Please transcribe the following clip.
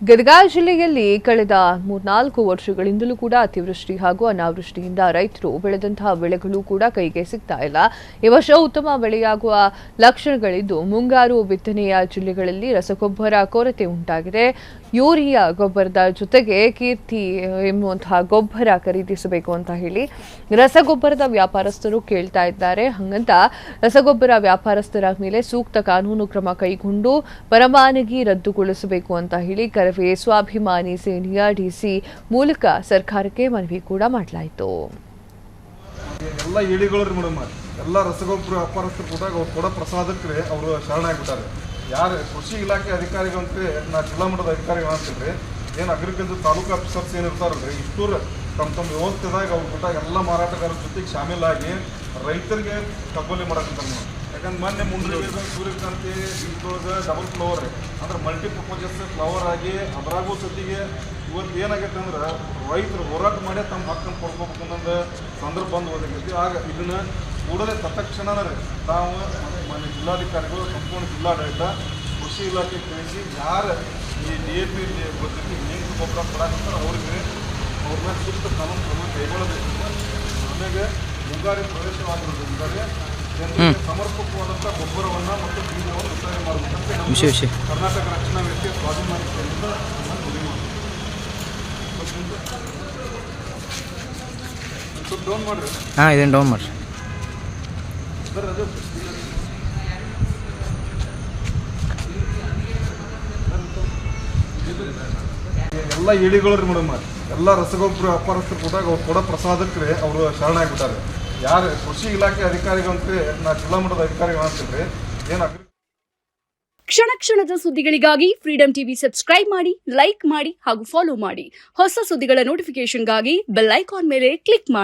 ಗದಗ ಜಿಲ್ಲೆಯಲ್ಲಿ ಕಳೆದ 3-4 ವರ್ಷಗಳಿಂದಲೂ ಕೂಡ ಅತಿವೃಷ್ಟಿ ಹಾಗೂ ಅನಾವೃಷ್ಟಿಯಿಂದ ರೈತರು ಬೆಳೆದಂತಹ ಬೆಳೆಗಳು ಕೂಡ ಕೈಗೆ ಸಿಗ್ತಾ ಇಲ್ಲ. ಈ ವರ್ಷ ಉತ್ತಮ ಬೆಳೆಯಾಗುವ ಲಕ್ಷಣಗಳಿದ್ದು ಮುಂಗಾರು ಬಿತ್ತನೆಯ ಜಿಲ್ಲೆಗಳಲ್ಲಿ ರಸಗೊಬ್ಬರ ಕೊರತೆ ಉಂಟಾಗಿದೆ. ಯೂರಿಯಾ ಗೊಬ್ಬರದ ಜೊತೆಗೆ ಕೀರ್ತಿ ಎಂಬುವಂತಹ ಗೊಬ್ಬರ ಖರೀದಿಸಬೇಕು ಅಂತ ಹೇಳಿ ರಸಗೊಬ್ಬರದ ವ್ಯಾಪಾರಸ್ಥರು ಕೇಳ್ತಾ ಇದ್ದಾರೆ. ಹಾಗಂತ ರಸಗೊಬ್ಬರ ವ್ಯಾಪಾರಸ್ಥರ ಮೇಲೆ ಸೂಕ್ತ ಕಾನೂನು ಕ್ರಮ ಕೈಗೊಂಡು ಪರವಾನಗಿ ರದ್ದುಗೊಳಿಸಬೇಕು ಅಂತ ಹೇಳಿ ಕರವೇ ಸ್ವಾಭಿಮಾನಿ ಸೇನೆಯ ಡಿಸಿ ಮೂಲಕ ಸರ್ಕಾರಕ್ಕೆ ಮನವಿ ಕೂಡ ಮಾಡಲಾಯಿತು. ಎಲ್ಲ ಏಳಿಗಳು ಮೇಡಮ್, ಎಲ್ಲ ರಸಗೊಬ್ಬರ ವ್ಯಾಪಾರಸ್ಥರು ಕೂಡ ಅವ್ರು ಕೂಡ ಪ್ರಸಾದಕ್ಕೆ ಅವರು ಶರಣಾಗಿಬಿಟ್ಟಾರೆ. ಯಾರು ಕೃಷಿ ಇಲಾಖೆ ಅಧಿಕಾರಿಗಳಂತೆ ನಾ ಜಿಲ್ಲಾ ಮಟ್ಟದ ಅಧಿಕಾರಿಗಳು ಅಂತಿದ್ರಿ, ಏನು ಅಗ್ರಿಕಲ್ಚರ್ ತಾಲೂಕು ಆಫೀಸರ್ಸ್ ಏನು ಇರ್ತಾರಲ್ರಿ, ಇಷ್ಟೂರು ತಮ್ಮ ವ್ಯವಸ್ಥೆದಾಗ ಅವ್ರು ಬಿಟ್ಟಾಗ ಎಲ್ಲ ಮಾರಾಟಗಾರರ ಜೊತೆಗೆ ಶಾಮೀಲಾಗಿ ರೈತರಿಗೆ ಕಬ್ಬಲಿ ಮಾಡಕ್ಕಂತಾರೆ. ಯಾಕಂದ್ರೆ ಮೊನ್ನೆ ಮುಂದೆ ಸೂರ್ಯಕಾಂತಿ ಇದ್ದೊಳಗೆ ಡಬಲ್ ಫ್ಲವರ್ ಅಂದ್ರೆ ಮಲ್ಟಿಪರ್ಪೋಸಸ್ ಫ್ಲವರ್ ಆಗಿ ಅದರಾಗೂ ಸತಿಗೆ ಇವತ್ತು ಏನಾಗೈತೆ ಅಂದ್ರೆ ರೈತರು ಹೋರಾಟ ಮಾಡಿ ತಮ್ಮ ಹಕ್ಕನ್ನು ಕೊಡ್ಕೋಬೇಕು ಅನ್ನೋದು ಸಂದರ್ಭ ಬಂದು ಹೋದಾಗೈತಿ. ಆಗ ಇದನ್ನು ಕೂಡಲೇ ತತ್ಕ್ಷಣನ ತಾವು ಮಾನ್ಯ ಜಿಲ್ಲಾಧಿಕಾರಿಗಳು ಸಂಪೂರ್ಣ ಜಿಲ್ಲಾಡಳಿತ ಕೃಷಿ ಇಲಾಖೆ ತಿಳಿಸಿ ಯಾರು ಈ DAP ಜೊತೆಗೆ ಲಿಂಕ್ ಗೊಬ್ಬರ ಕೊಡಾಕಂತಾರೆ ಅವ್ರಿಗೆ ಅವ್ರನ್ನ ಸೂಕ್ತ ಕಾನೂನು ಕ್ರಮ ಕೈಗೊಳ್ಳಬೇಕು. ಆಮೇಲೆ ಮುಂಗಾರಿ ಪ್ರವೇಶವಾಗಿರೋದ್ರಿಂದಾಗಿ ಜನರಿಗೆ ಸಮರ್ಪಕವಾದಂಥ ಗೊಬ್ಬರವನ್ನು ಮತ್ತು ಬೀಜವನ್ನು ವಿತರಣೆ ಮಾಡಬೇಕಂತ ನಮ್ಮ ಕರ್ನಾಟಕ ರಕ್ಷಣಾ ವೇದಿಕೆ ಸ್ವಾಭಿಮಾನಿ ಸೇನೆಯಿಂದ ಮನವಿ ಮಾಡ್ತೀವಿ. ಡೌನ್ ಮಾಡಿರಿ. ಇದನ್ನು ಡೌನ್ ಮಾಡಿರಿ ಸರ್. ಅದು ಎಲ್ಲ ಏಳಿಗಳು ಮೇಡಮ್, ಎಲ್ಲ ರಸಗೊಬ್ಬರ ವ್ಯಾಪಾರಸ್ಥರು ಕೂಡ ಅವ್ರು ಕೂಡ ಪ್ರಸಾದಕ್ಕೆ ಅವರು ಶರಣಾಗಿಬಿಟ್ಟಾರೆ. ಯಾರು ಕೃಷಿ ಇಲಾಖೆ ಅಧಿಕಾರಿಗಳಂತೆ ನಾ ಜಿಲ್ಲಾ ಮಟ್ಟದ ಅಧಿಕಾರಿಗಳು ಅಂತಿದ್ರಿ, ಏನು ಕ್ಷಣ ಕ್ಷಣದ ಸುದ್ದಿಗಳಿಗಾಗಿ ಫ್ರೀಡಂ ಟಿವಿ ಸಬ್ಸ್ಕ್ರೈಬ್ ಮಾಡಿ, ಲೈಕ್ ಮಾಡಿ ಹಾಗೂ ಫಾಲೋ ಮಾಡಿ. ಹೊಸ ಸುದ್ದಿಗಳ ನೋಟಿಫಿಕೇಶನ್ಗಾಗಿ ಬೆಲ್ ಐಕಾನ್ ಮೇಲೆ ಕ್ಲಿಕ್ ಮಾಡಿ.